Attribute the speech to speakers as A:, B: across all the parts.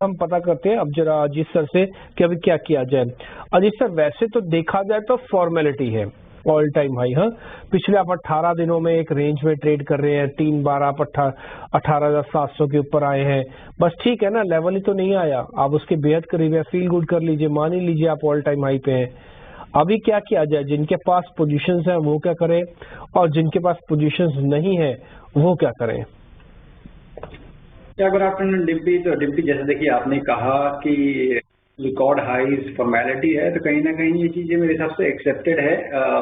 A: हम पता करते हैं अब जरा अजीत सर से कि अभी क्या किया जाए। अजीत सर, वैसे तो देखा जाए तो फॉर्मेलिटी है ऑल टाइम हाई। हाँ, पिछले आप 18 दिनों में एक रेंज में ट्रेड कर रहे हैं, 3 बार आप 18,700 के ऊपर आए हैं। बस ठीक है ना, लेवल ही तो नहीं आया, आप उसके बेहद करीब है, फील गुड कर लीजिए, मान ही लीजिए आप ऑल टाइम हाई पे हैं। अभी क्या किया जाए? जिनके पास पोजीशंस है वो क्या करें, और जिनके पास पोजीशंस नहीं है वो क्या करें?
B: क्या गुड आफ्टरनून डिम्पी। तो डिम्पी, जैसे देखिए आपने कहा कि रिकॉर्ड हाईज फॉर्मेलिटी है, तो कहीं ना कहीं ये चीजें मेरे हिसाब से एक्सेप्टेड है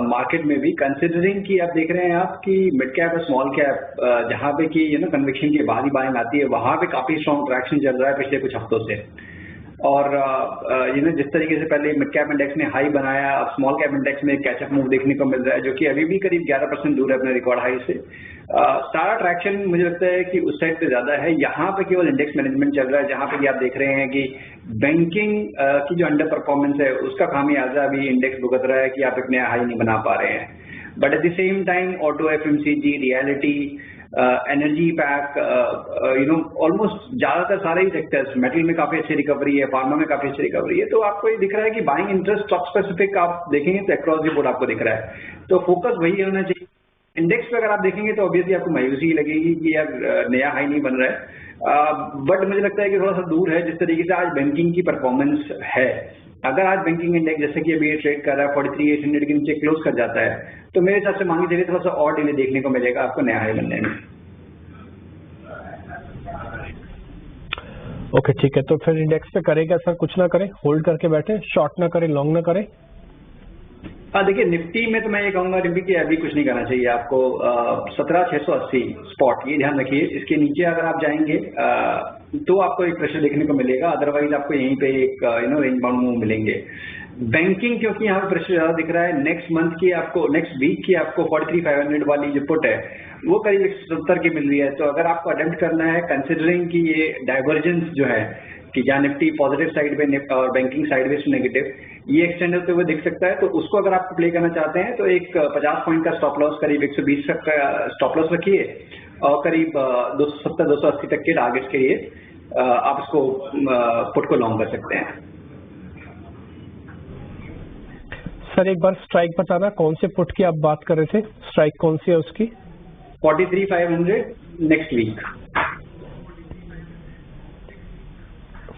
B: मार्केट में भी, कंसिडरिंग कि आप देख रहे हैं आप कि मिड कैप और स्मॉल कैप जहां पे कि कन्विक्शन की बाहरी बाइंग आती है, वहां पे काफी स्ट्रॉन्ग ट्रैक्शन चल रहा है पिछले कुछ हफ्तों से। और जिस तरीके से पहले मिड कैप इंडेक्स ने हाई बनाया, अब स्मॉल कैप इंडेक्स में कैचअप मूव देखने को मिल रहा है, जो कि अभी भी करीब 11% दूर है अपने रिकॉर्ड हाई से। सारा ट्रैक्शन मुझे लगता है कि उस साइड पे ज्यादा है। यहाँ पे केवल इंडेक्स मैनेजमेंट चल रहा है, जहां पे कि आप देख रहे हैं कि बैंकिंग की जो अंडर परफॉर्मेंस है उसका खामियाजा अभी इंडेक्स भुगत रहा है कि आप एक नया हाई नहीं बना पा रहे हैं। But at the same time auto, FMCG, reality, energy pack, almost ज्यादातर सारे ही सेक्टर्स, मेटल में काफी अच्छी रिकवरी है, फार्मा में काफी अच्छी रिकवरी है। तो आपको ये दिख रहा है कि बाइंग इंटरेस्ट स्टॉक स्पेसिफिक आप देखेंगे तो अक्रॉस द बोर्ड आपको दिख रहा है। तो फोकस वही होना चाहिए। इंडेक्स पे अगर आप देखेंगे तो ऑब्वियसली आपको मायूसी लगेगी कि यार नया हाई नहीं बन रहा है। बट मुझे लगता है कि थोड़ा सा दूर है जिस तरीके से आज बैंकिंग की परफॉर्मेंस है। अगर आज बैंकिंग इंडेक्स जैसे कि अभी ये ट्रेड कर रहा है 43,800 के नीचे क्लोज कर जाता है, तो मेरे हिसाब से मांगी चलिए थोड़ा सा और डिले देखने को मिलेगा आपको नया हाई बनने में।
A: ओके, ठीक है। तो फिर इंडेक्स पे करेगा सर, कुछ ना करें, होल्ड करके बैठे, शॉर्ट ना करें, लॉन्ग ना करें?
B: हाँ, देखिए निफ्टी में तो मैं ये कहूंगा डिम्पी कि अभी कुछ नहीं करना चाहिए आपको। 17,680 स्पॉट, ये ध्यान रखिए, इसके नीचे अगर आप जाएंगे तो आपको एक प्रेशर देखने को मिलेगा, अदरवाइज आपको यहीं पे एक रेंज बाउंड मूव मिलेंगे। बैंकिंग क्योंकि यहाँ पे प्रेशर ज्यादा दिख रहा है, नेक्स्ट वीक की आपको 43,500 वाली जो पुट है वो करीब 170 की मिल रही है। तो अगर आपको अटेम्प्ट करना है, कंसिडरिंग कि ये डाइवर्जेंस जो है कि जहाँ निफ्टी पॉजिटिव साइड पे और बैंकिंग साइडवेज नेगेटिव, ये एक्सटेंड होते हुए दिख सकता है, तो उसको अगर आप प्ले करना चाहते हैं तो एक 50 पॉइंट का स्टॉप लॉस, करीब 120 तक का स्टॉप लॉस रखिए, और करीब 270-280 तक के टारगेट्स के लिए आप इसको पुट को लॉन्ग कर सकते हैं।
A: सर एक बार स्ट्राइक बताना, कौन से पुट की आप बात कर रहे थे, स्ट्राइक कौन सी है उसकी?
B: 43,500 नेक्स्ट वीक।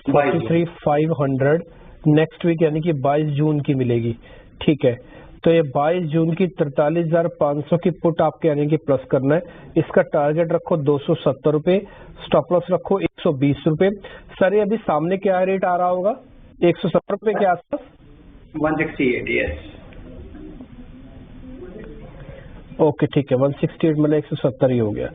A: 43,500 नेक्स्ट वीक, यानी कि 22 जून की मिलेगी। ठीक है, तो ये 22 जून की 43,500 की पुट आपके यानी कि प्लस करना है। इसका टारगेट रखो 270 रुपए, स्टॉप लॉस रखो 120 रुपए। सर ये अभी सामने क्या रेट आ रहा होगा? 170 रुपए के आसपास,
B: 168, यस।
A: ओके ठीक है, 168 मतलब 170 ही हो गया।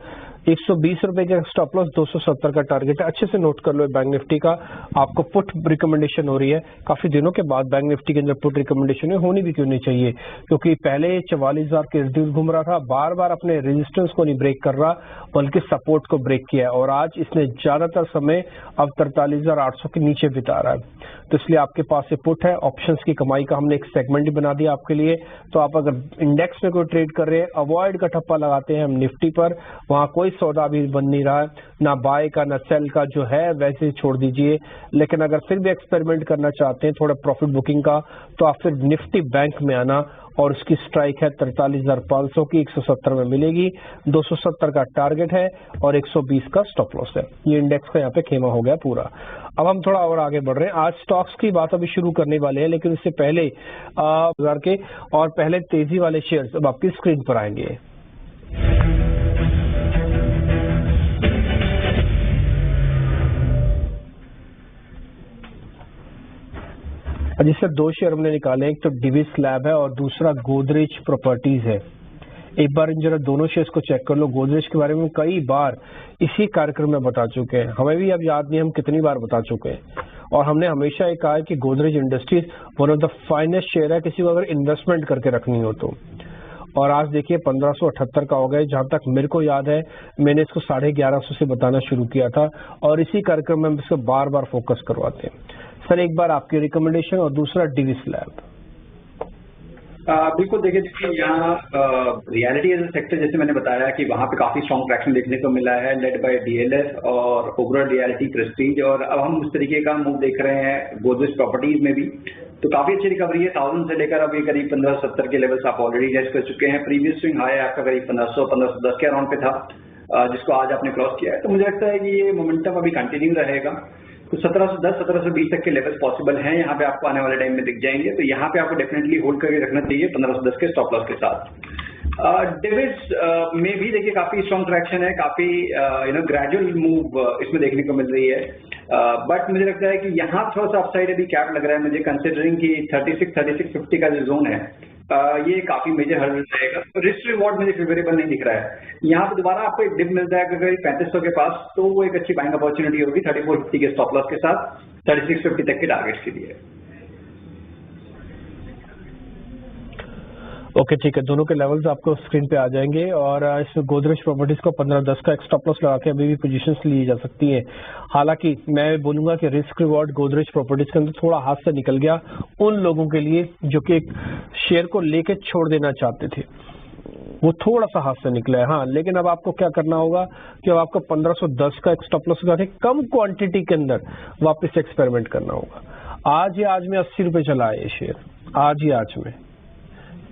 A: 120 रुपए का स्टॉप लॉस, 270 का टारगेट है। अच्छे से नोट कर लो, बैंक निफ्टी का आपको पुट रिकमेंडेशन हो रही है काफी दिनों के बाद। बैंक निफ्टी के अंदर पुट रिकमेंडेशन होनी भी क्यों नहीं चाहिए, क्योंकि पहले 44,000 के इर्द गिर्द घूम रहा था, बार बार अपने रेजिस्टेंस को नहीं ब्रेक कर रहा बल्कि सपोर्ट को ब्रेक किया है, और आज इसने ज्यादातर समय अब 43,800 के नीचे बिता रहा है। तो इसलिए आपके पास ये पुट है, ऑप्शंस की कमाई का हमने एक सेगमेंट ही बना दिया आपके लिए। तो आप अगर इंडेक्स में कोई ट्रेड कर रहे हैं, अवॉइड का ठप्पा लगाते हैं हम निफ्टी पर, वहां कोई सौदा भी बन नहीं रहा है, ना बाय का ना सेल का, जो है वैसे ही छोड़ दीजिए। लेकिन अगर फिर भी एक्सपेरिमेंट करना चाहते हैं थोड़ा प्रॉफिट बुकिंग का, तो आप फिर निफ्टी बैंक में आना, और उसकी स्ट्राइक है 43,500 की, 170 में मिलेगी, 270 का टारगेट है और 120 का स्टॉप लॉस है। ये इंडेक्स का यहाँ पे खेमा हो गया पूरा। अब हम थोड़ा और आगे बढ़ रहे हैं, आज स्टॉक्स की बात अभी शुरू करने वाले हैं, लेकिन इससे पहले बाजार के और पहले तेजी वाले शेयर्स अब आपकी स्क्रीन पर आएंगे। जिससे दो शेयर हमने निकाले, एक तो डिविस लैब है और दूसरा गोदरेज प्रॉपर्टीज है। एक बार इन जरा दोनों शेयर्स को चेक कर लो। गोदरेज के बारे में कई बार इसी कार्यक्रम में बता चुके हैं, हमें भी अब याद नहीं हम कितनी बार बता चुके हैं, और हमने हमेशा ये कहा है कि Godrej industries one of the finest share है किसी को अगर इन्वेस्टमेंट करके रखनी हो तो। और आज देखिए 1578 का हो गया। जहां तक मेरे को याद है मैंने इसको 1150 से बताना शुरू किया था, और इसी कार्यक्रम में हम इसको बार बार फोकस करवाते हैं। सर एक बार आपकी रिकमेंडेशन और दूसरा डिविस लैब।
B: बिल्कुल देखिए यहाँ रियलिटी एज ए सेक्टर जैसे मैंने बताया कि वहाँ पे काफी स्ट्रॉन्ग ट्रैक्शन देखने को मिला है, लेड बाय डीएलएफ और ओबरॉल रियलिटी प्रेस्टीज, और अब हम उस तरीके का मूव देख रहे हैं गोदरेज प्रॉपर्टीज में भी। तो काफी अच्छी रिकवरी है, 1000 से लेकर अभी करीब 1570 के लेवल्स आप ऑलरेडी रेस्ट कर चुके हैं। प्रीवियस स्विंग हाई आपका करीब 1510 के अराउंड पे था, जिसको आज आपने क्रॉस किया है। तो मुझे लगता है कि ये मोमेंटम अभी कंटिन्यू रहेगा, तो 1710 1720 तक के लेवल्स पॉसिबल हैं यहाँ पे, आपको आने वाले टाइम में दिख जाएंगे। तो यहाँ पे आपको डेफिनेटली होल्ड करके रखना चाहिए 1510 के स्टॉप लॉस के साथ। डेविस में भी देखिए काफी स्ट्रॉन्ग ट्रैक्शन है, काफी ग्रेजुअल मूव इसमें देखने को मिल रही है, बट मुझे लगता है कि यहाँ थोड़ा सा अपसाइड अभी कैप लग रहा है मुझे, कंसिडरिंग कि 36-3650 का जो जोन है ये काफी मेजर हर्डल रहेगा। तो रिस्क रिवॉर्ड मुझे फेवरेबल नहीं दिख रहा है। यहाँ पे दोबारा आपको एक डिप मिलता है अगर 3500 के पास, तो वो एक अच्छी बाइंग अपॉर्चुनिटी होगी 3450 के स्टॉप लॉस के साथ, 3650 तक के टारगेट्स के लिए।
A: ओके ठीक है, दोनों के लेवल्स आपको स्क्रीन पे आ जाएंगे। और इस गोदरेज प्रॉपर्टीज को 1510 का एक स्टॉप लॉस लगा के अभी भी पोजीशंस ली जा सकती हैं। हालांकि मैं बोलूंगा कि रिस्क रिवॉर्ड गोदरेज प्रॉपर्टीज के अंदर थोड़ा हाथ से निकल गया उन लोगों के लिए जो कि एक शेयर को लेके छोड़ देना चाहते थे, वो थोड़ा सा हाथ से निकला है। हाँ, लेकिन अब आपको क्या करना होगा कि अब आपको 1510 का एक स्टॉप लॉस लगा के कम क्वांटिटी के अंदर वापस एक्सपेरिमेंट करना होगा। आज में 80 रुपए चला है ये शेयर, आज में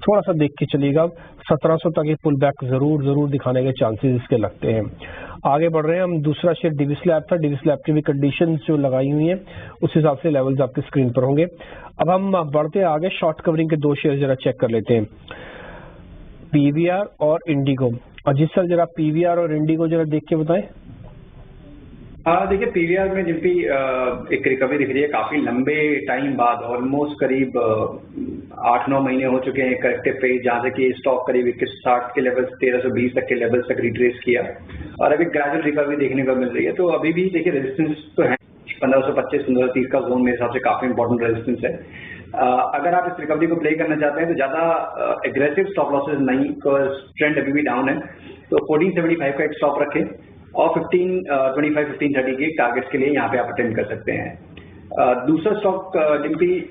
A: थोड़ा सा देख के चलिएगा। 1700 तक ये पुल बैक जरूर दिखाने के चांसेस इसके लगते हैं। आगे बढ़ रहे हैं हम, दूसरा शेयर डिविस लैब था। डिविस लैब की भी कंडीशंस जो लगाई हुई हैं उस हिसाब से लेवल्स आपकी स्क्रीन पर होंगे। अब हम बढ़ते हैं आगे, शॉर्ट कवरिंग के दो शेयर जरा चेक कर लेते हैं, पीवीआर और इंडिगो। अजीत सर जरा पीवीआर और इंडिगो जरा देख के बताएं।
B: देखिए पीवीआर में जिनकी एक रिकवरी दिख रही है काफी लंबे टाइम बाद, ऑलमोस्ट करीब 8-9 महीने हो चुके हैं करेक्टिव फेज, जहां से कि स्टॉक करीब 2160 के लेवल 1320 तक के लेवल तक रिट्रेस किया और अभी ग्रेजुअल रिकवरी देखने को मिल रही है। तो अभी भी देखिए रेजिस्टेंस तो है 1525-1530 का जोन मेरे हिसाब से काफी इंपॉर्टेंट रेजिस्टेंस है। अगर आप इस रिकवरी को प्ले करना चाहते हैं तो ज्यादा एग्रेसिव स्टॉप लॉसेज नहीं, बिकॉज ट्रेंड अभी भी डाउन है। तो 1475 का एक स्टॉप रखें और 1525-1530 के टारगेट्स के लिए यहाँ पे आप अटेंड कर सकते हैं। दूसरा स्टॉक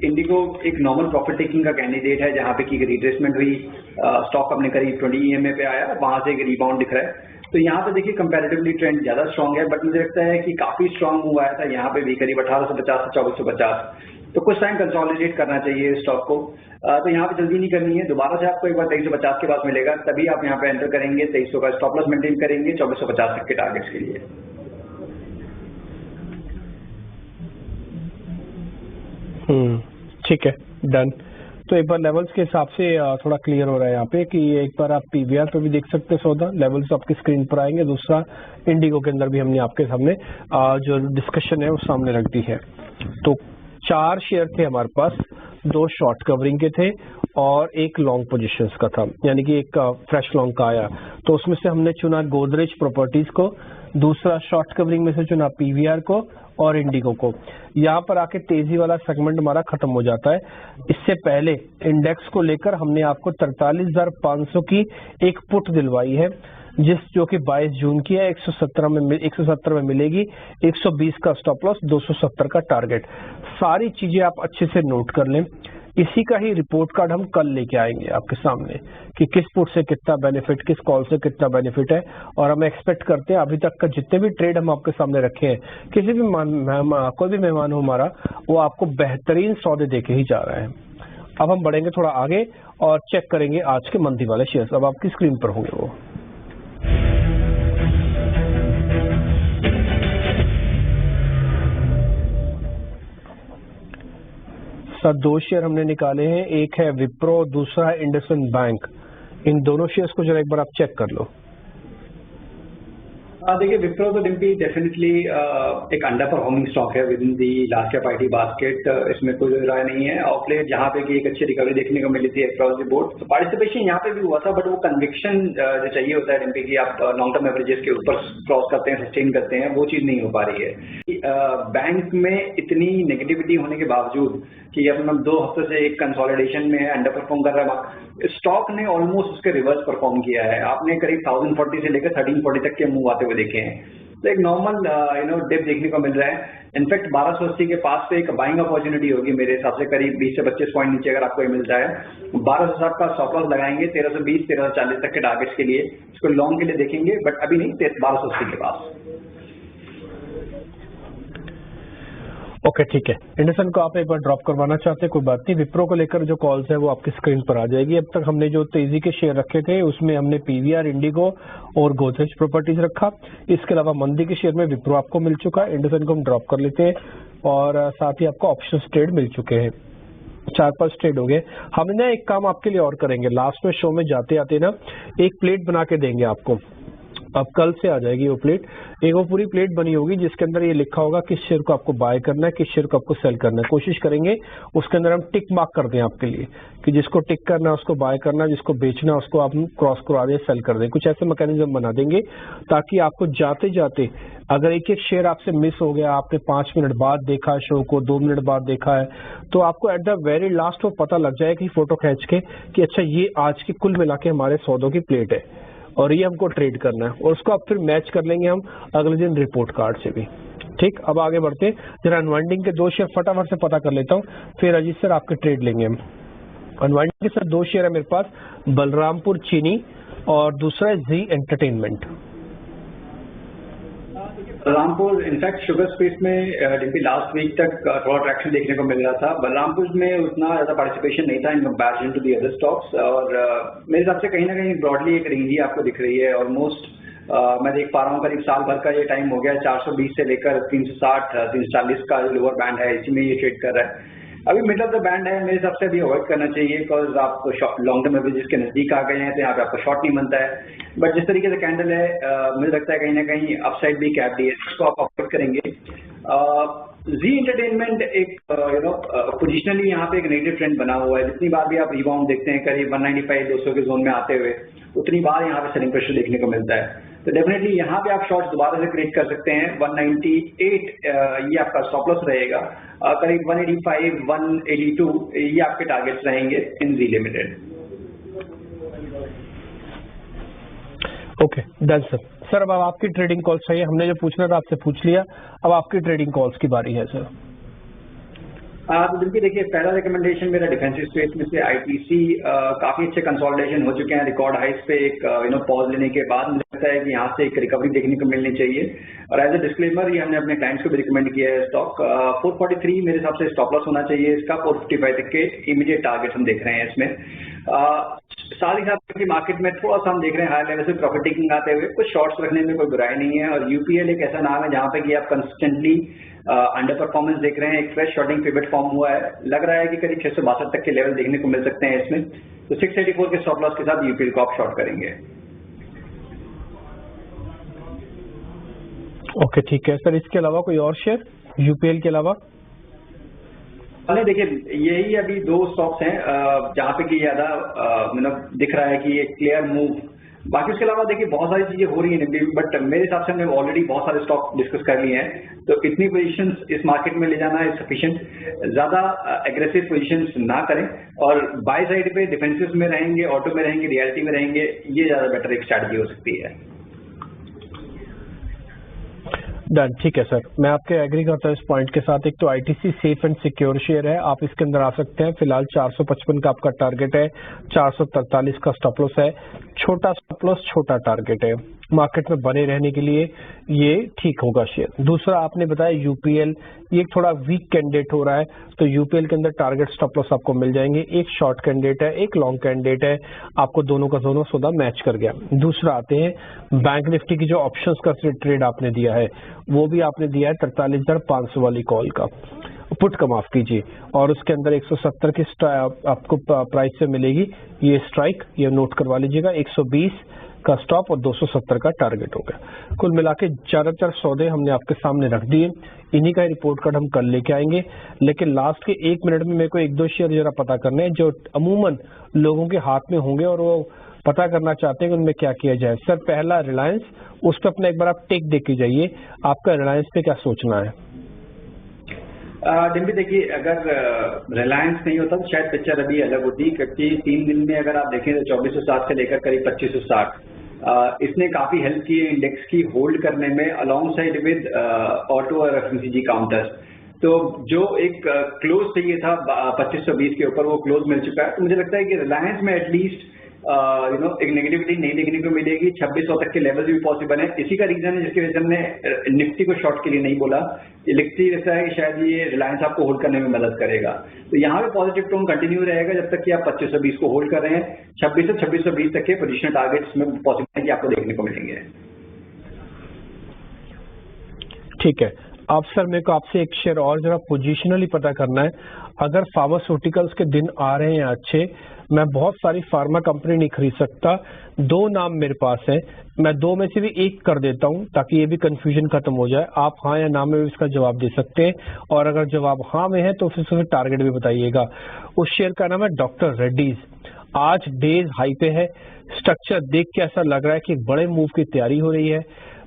B: इंडिगो एक नॉर्मल प्रॉफिट टेकिंग का कैंडिडेट है, जहाँ पे की रिट्रेसमेंट हुई, स्टॉक अपने करीब 20 EMA पे आया, वहां से एक रिबाउंड दिख रहा है। तो यहाँ पे देखिए कंपैरेटिवली ट्रेंड ज्यादा स्ट्रॉन्ग है, बट मुझे लगता है कि काफी स्ट्रॉन्ग मूव आया था यहाँ पे भी करीब 1850 से 2450। तो कुछ टाइम कंसोलिडेट करना चाहिए स्टॉक को। तो यहाँ पे जल्दी नहीं करनी है, दोबारा से आपको एक बार 2350 के पास मिलेगा, तभी आप यहाँ पे एंटर करेंगे। 2300 का स्टॉप लॉस मेंटेन करेंगे 2450 तक के टारगेट्स के लिए।
A: ठीक है, डन। तो एक बार लेवल्स के हिसाब से थोड़ा क्लियर हो रहा है यहाँ पे कि एक बार आप पीवीआर पे भी देख सकते हैं सौदा, लेवल्स आपकी स्क्रीन पर आएंगे। दूसरा इंडिगो के अंदर भी हमने आपके सामने जो डिस्कशन है वो सामने रख दी है। तो 4 शेयर थे हमारे पास, 2 शॉर्ट कवरिंग के थे और एक लॉन्ग पोजीशंस का था, यानी कि एक फ्रेश लॉन्ग का आया। तो उसमें से हमने चुना गोदरेज प्रॉपर्टीज को, दूसरा शॉर्ट कवरिंग में से चुना पीवीआर को और इंडिगो को। यहाँ पर आके तेजी वाला सेगमेंट हमारा खत्म हो जाता है। इससे पहले इंडेक्स को लेकर हमने आपको 43,500 की एक पुट दिलवाई है, जो कि 22 जून की है, 170 में मिलेगी, 120 का स्टॉप लॉस, 270 का टारगेट। सारी चीजें आप अच्छे से नोट कर लें। इसी का ही रिपोर्ट कार्ड हम कल लेके आएंगे आपके सामने कि किस पुट से कितना बेनिफिट, किस कॉल से कितना बेनिफिट है। और हम एक्सपेक्ट करते हैं अभी तक का जितने भी ट्रेड हम आपके सामने रखे हैं, किसी भी कोई भी मेहमान हो हमारा, वो आपको बेहतरीन सौदे देके ही जा रहा है। अब हम बढ़ेंगे थोड़ा आगे और चेक करेंगे आज के मंथली वाले शेयर्स। अब आपकी स्क्रीन पर होंगे वो। सर 2 शेयर हमने निकाले हैं, एक है विप्रो, दूसरा है इंडसइंड बैंक। इन दोनों शेयर्स को जरा एक बार आप चेक कर लो।
B: देखिए विप्रो तो डेफिनेटली एक अंडर परफॉर्मिंग स्टॉक है with in the large cap IT basket, इसमें कोई राय नहीं है। ऑफ लेट जहाँ पे कि एक अच्छी रिकवरी देखने को मिली थी अक्रॉस द बोर्ड, तो पार्टिसिपेशन यहाँ पे भी हुआ था, बट वो कन्विक्शन जो चाहिए होता है डिम्पी की आप लॉन्ग टर्म एवरेजेस के ऊपर क्रॉस करते हैं, सस्टेन करते हैं, वो चीज नहीं हो पा रही है। बैंक में इतनी नेगेटिविटी होने के बावजूद कि अब 2 हफ्ते से एक कंसोलिडेशन में अंडर परफॉर्म कर रहा है, स्टॉक ने ऑलमोस्ट उसके रिवर्स परफॉर्म किया है। आपने करीब 1040 से लेकर 1340 तक के मूव आते हुए देखे हैं। तो एक नॉर्मल डिप देखने को मिल रहा है। इनफैक्ट 1280 के पास पे एक बाइंग अपॉर्चुनिटी होगी मेरे हिसाब से, करीब 20 से 25 पॉइंट नीचे अगर आपको ये मिलता है। 1260 का स्टॉप लॉस लगाएंगे, 1320 1340 तक के टारगेट्स के लिए, इसको लॉन्ग के लिए देखेंगे, बट अभी नहीं, 1280 के पास।
A: ओके ठीक है, इंडसन को आप एक बार ड्रॉप करवाना चाहते हैं, कोई बात नहीं। विप्रो को लेकर जो कॉल्स है वो आपकी स्क्रीन पर आ जाएगी। अब तक हमने जो तेजी के शेयर रखे थे उसमें हमने पीवीआर, इंडिगो और गोदरेज प्रॉपर्टीज रखा। इसके अलावा मंदी के शेयर में विप्रो आपको मिल चुका है, इंडसन को हम ड्रॉप कर लेते हैं और साथ ही आपको ऑप्शन ट्रेड मिल चुके हैं, 4-5 ट्रेड हो गए। हम ना एक काम आपके लिए और करेंगे, लास्ट में शो में जाते आते ना एक प्लेट बना के देंगे आपको। अब कल से आ जाएगी वो प्लेट, एक वो पूरी प्लेट बनी होगी जिसके अंदर ये लिखा होगा किस शेयर को आपको बाय करना है, किस शेयर को आपको सेल करना है। कोशिश करेंगे उसके अंदर हम टिक मार्क कर दें आपके लिए कि जिसको टिक करना है उसको बाय करना है, जिसको बेचना है उसको आप क्रॉस करवा दें, सेल कर दें। कुछ ऐसे मैकेनिज्म बना देंगे ताकि आपको जाते जाते अगर एक एक शेयर आपसे मिस हो गया, आपने 5 मिनट बाद देखा शो को, 2 मिनट बाद देखा है, तो आपको एट द वेरी लास्ट वो पता लग जाए कि फोटो खींच के कि अच्छा ये आज की कुल मिला के हमारे सौदों की प्लेट है और ये हमको ट्रेड करना है, और उसको आप फिर मैच कर लेंगे हम अगले दिन रिपोर्ट कार्ड से भी। ठीक, अब आगे बढ़ते, जरा अनवाइंडिंग के 2 शेयर फटाफट से पता कर लेता हूँ, फिर अजीत सर आपके ट्रेड लेंगे हम। अनवाइंडिंग के सर 2 शेयर है मेरे पास, बलरामपुर चीनी और दूसरा है Zee entertainment.
B: Balrampur in fact sugar space में डिम्पी लास्ट वीक तक थोड़ा ट्रैक्शन देखने को मिल रहा था। बलरामपुर में उतना ज्यादा पार्टिसिपेशन नहीं था in comparison to the other stocks, और मेरे हिसाब से कहीं ना कहीं ब्रॉडली एक रेंज ही आपको दिख रही है। ऑलमोस्ट मैं देख पा रहा हूँ करीब साल भर का ये टाइम हो गया, 420 से लेकर 360 340 का जो लोअर बैंड है इसी में ये ट्रेड कर रहा है। अभी मिडल ऑफ द बैंड है, मेरे हिसाब से अभी अवॉइड करना चाहिए, बिकॉज आप लॉन्ग टर्म एवरेजेस के नजदीक आ गए हैं, तो यहाँ पे आपको शॉर्ट नहीं बनता है। बट जिस तरीके से कैंडल है मुझे लगता है कहीं ना कहीं अपसाइड भी कैप दी है, इसको आप अवॉइड करेंगे। जी एंटरटेनमेंट एक पोजिशनली यहाँ पे एक नेगेटिव ट्रेंड बना हुआ है। जितनी बार भी आप रिबाउंड देखते हैं करीब 195-200 के जोन में आते हुए, उतनी बार यहाँ पे सेलिंग प्रेशर देखने को मिलता है। तो डेफिनेटली यहाँ पे आप शॉर्ट्स दोबारा से क्रिएट कर सकते हैं। 198 ये आपका स्टॉप लॉस रहेगा, करीब 185 182 ये आपके टारगेट्स रहेंगे in Zee limited.
A: Okay done sir. Sir अब आपकी ट्रेडिंग कॉल्स चाहिए, हमने जो पूछना था आपसे पूछ लिया, अब आपकी ट्रेडिंग कॉल्स की बारी है सर।
B: तो बिल्कुल देखिए, पहला रिकमेंडेशन मेरा डिफेंसिव स्पेस में से आईटीसी काफी अच्छे कंसोलिडेशन हो चुके हैं रिकॉर्ड हाइस पे। एक पॉज लेने के बाद मुझे लगता है कि यहाँ से एक रिकवरी देखने को मिलनी चाहिए, और एज ए डिस्क्लेमर ये हमने अपने क्लाइंट्स को भी रिकमेंड किया है। स्टॉक 443 मेरे हिसाब से स्टॉप लॉस होना चाहिए इसका, 455 तक के इमीडिएट टारगेट हम देख रहे हैं इसमें। साथ ही साथ की मार्केट में थोड़ा सा हम देख रहे हैं हाई लेवल से प्रॉफिट टेकिंग आते हुए, कुछ शॉर्ट्स रखने में कोई बुराई नहीं है। और यूपीएल एक ऐसा नाम है जहां पे कि आप कंसिस्टेंटली अंडर परफॉर्मेंस देख रहे हैं, एक फ्रेश शॉर्टिंग पिवट फॉर्म हुआ है, लग रहा है कि करीब 662 तक के लेवल देखने को मिल सकते हैं इसमें। तो 684 के स्टॉप लॉस के साथ यूपीएल को आप शॉर्ट करेंगे।
A: ओके ठीक है सर, इसके अलावा कोई और शेयर यूपीएल के अलावा?
B: नहीं देखिए, यही अभी 2 स्टॉक्स हैं जहां पे कि ज्यादा मतलब दिख रहा है कि ये क्लियर मूव। बाकी उसके अलावा देखिए बहुत सारी चीजें हो रही हैं, बट मेरे हिसाब से हमने ऑलरेडी बहुत सारे स्टॉक डिस्कस कर लिए हैं, तो इतनी पोजीशंस इस मार्केट में ले जाना है सफिशिएंट। ज्यादा एग्रेसिव पोजीशंस ना करें, और बाय साइड पे डिफेंसिव में रहेंगे, ऑटो में रहेंगे, रियलिटी में रहेंगे, ये ज्यादा बेटर एक स्ट्रैटेजी हो सकती है।
A: डन, ठीक है सर, मैं आपके एग्री करता हूँ इस पॉइंट के साथ। एक तो ITC safe and secure share है, आप इसके अंदर आ सकते हैं। फिलहाल 455 का आपका टारगेट है, 443 का स्टॉप लॉस है, छोटा स्टॉप लॉस छोटा टारगेट है। मार्केट में बने रहने के लिए ये ठीक होगा शेयर। दूसरा आपने बताया यूपीएल, ये थोड़ा वीक कैंडिडेट हो रहा है, तो यूपीएल के अंदर टारगेट स्टॉप लॉस आपको मिल जाएंगे। एक शॉर्ट कैंडिडेट है, एक लॉन्ग कैंडिडेट है, आपको दोनों का दोनों सौदा मैच कर गया। दूसरा आते हैं बैंक निफ्टी की जो ऑप्शंस का ट्रेड आपने दिया है, वो भी आपने दिया है 43,500 वाली कॉल का पुट का, माफ कीजिए, और उसके अंदर 170 की आपको प्राइस से मिलेगी ये स्ट्राइक, ये नोट करवा लीजिएगा। 120 का स्टॉप और 270 का टारगेट हो गया। कुल मिला के ज्यादातर सौदे हमने आपके सामने रख दिए, इन्हीं का रिपोर्ट कार्ड हम कल लेके आएंगे। लेकिन लास्ट के 1 मिनट में मेरे को 1-2 शेयर जरा पता करने हैं जो अमूमन लोगों के हाथ में होंगे और वो पता करना चाहते हैं कि उनमें क्या किया जाए। सर पहला रिलायंस, उस पर अपना एक बार आप टेक देख के जाइए, आपका रिलायंस पे क्या सोचना है?
B: डिम्पी देखिए, अगर रिलायंस नहीं होता तो शायद पिक्चर अभी अलग होती, क्योंकि 3 दिन में अगर आप देखें तो 2460 से लेकर करीब 2560, इसने काफी हेल्प की है इंडेक्स की होल्ड करने में अलॉन्ग साइड विद ऑटो और एफएमसीजी काउंटर्स। तो जो एक क्लोज चाहिए था 2520 के ऊपर, वो क्लोज मिल चुका है। तो मुझे लगता है कि रिलायंस में एटलीस्ट एक नेगेटिविटी नहीं देखने को मिलेगी। 2600 तक के लेवल भी पॉसिबल है। इसी का रीजन है जिसकी वजह से हमने निफ्टी को शॉर्ट के लिए नहीं बोला। लिखती रहता है कि शायद ये रिलायंस आपको होल्ड करने में मदद करेगा। तो यहाँ पे पॉजिटिव टोन कंटिन्यू रहेगा जब तक कि आप 2520 को होल्ड कर रहे हैं। 26 से 2620 तक के पोजिशनल टारगेट्स में पॉसिबल है कि आपको देखने को मिलेंगे।
A: ठीक है। अब सर मेरे को आपसे एक शेयर और जरा पोजिशनली पता करना है। अगर फार्मास्यूटिकल्स के दिन आ रहे हैं अच्छे, मैं बहुत सारी फार्मा कंपनी नहीं खरीद सकता। 2 नाम मेरे पास हैं, मैं 2 में से भी एक कर देता हूं ताकि ये भी कंफ्यूजन खत्म हो जाए। आप हाँ या ना में भी इसका जवाब दे सकते हैं, और अगर जवाब हाँ में है तो फिर उसमें टारगेट भी बताइएगा। उस शेयर का नाम है डॉक्टर रेड्डीज। आज डेज हाई पे है। स्ट्रक्चर देख के ऐसा लग रहा है कि बड़े मूव की तैयारी हो रही है।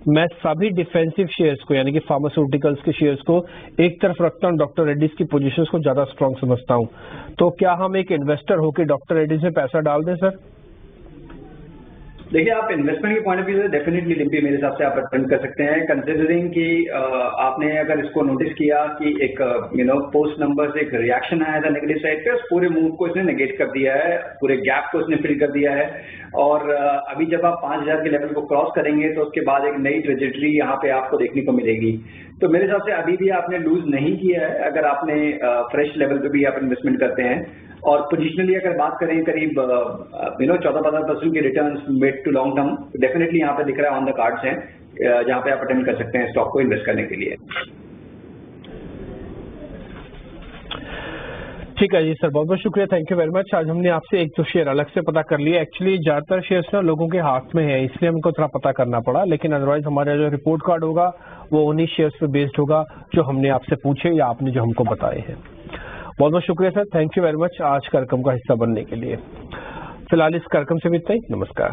A: मैं सभी डिफेंसिव शेयर्स को यानी कि फार्मास्यूटिकल्स के शेयर्स को एक तरफ रखता हूं, डॉक्टर रेड्डीज की पोजीशंस को ज्यादा स्ट्रांग समझता हूं। तो क्या हम एक इन्वेस्टर होकर डॉक्टर रेड्डीज में पैसा डाल दें सर?
B: देखिए, आप इन्वेस्टमेंट के पॉइंट ऑफ व्यू से डेफिनेटली लिम्पी मेरे हिसाब से आप अटेंड कर सकते हैं, कंसिडरिंग कि आपने अगर इसको नोटिस किया कि एक पोस्ट नंबर से एक रिएक्शन आया था नेगेटिव साइड पे, उस पूरे मूव को इसने नेगेट कर दिया है, पूरे गैप को इसने फिल कर दिया है। और अभी जब आप 5000 के लेवल को क्रॉस करेंगे तो उसके बाद एक नई ट्रेजेक्टरी यहाँ पे आपको देखने को मिलेगी। तो मेरे हिसाब से अभी भी आपने लूज नहीं किया है अगर आपने फ्रेश लेवल पे भी आप इन्वेस्टमेंट करते हैं। और पोजिशनली अगर बात करें करीब 14-15% के returns mid to long term definitely यहाँ पे दिख रहा है, ऑन द कार्ड्स हैं, जहाँ पे आप अटेंड कर सकते हैं स्टॉक को इन्वेस्ट करने के लिए।
A: ठीक है जी सर, बहुत बहुत शुक्रिया, थैंक यू वेरी मच। आज हमने आपसे 1-2 शेयर अलग से पता कर लिए। एक्चुअली ज्यादातर शेयर्स ना लोगों के हाथ में है, इसलिए हमको थोड़ा पता करना पड़ा, लेकिन अदरवाइज हमारा जो रिपोर्ट कार्ड होगा वो उन्हीं शेयर्स पे बेस्ड होगा जो हमने आपसे पूछे या आपने जो हमको बताए हैं। बहुत बहुत शुक्रिया sir, thank you very much आज कार्यक्रम का हिस्सा बनने के लिए। फिलहाल इस कार्यक्रम से भी इतना ही, नमस्कार।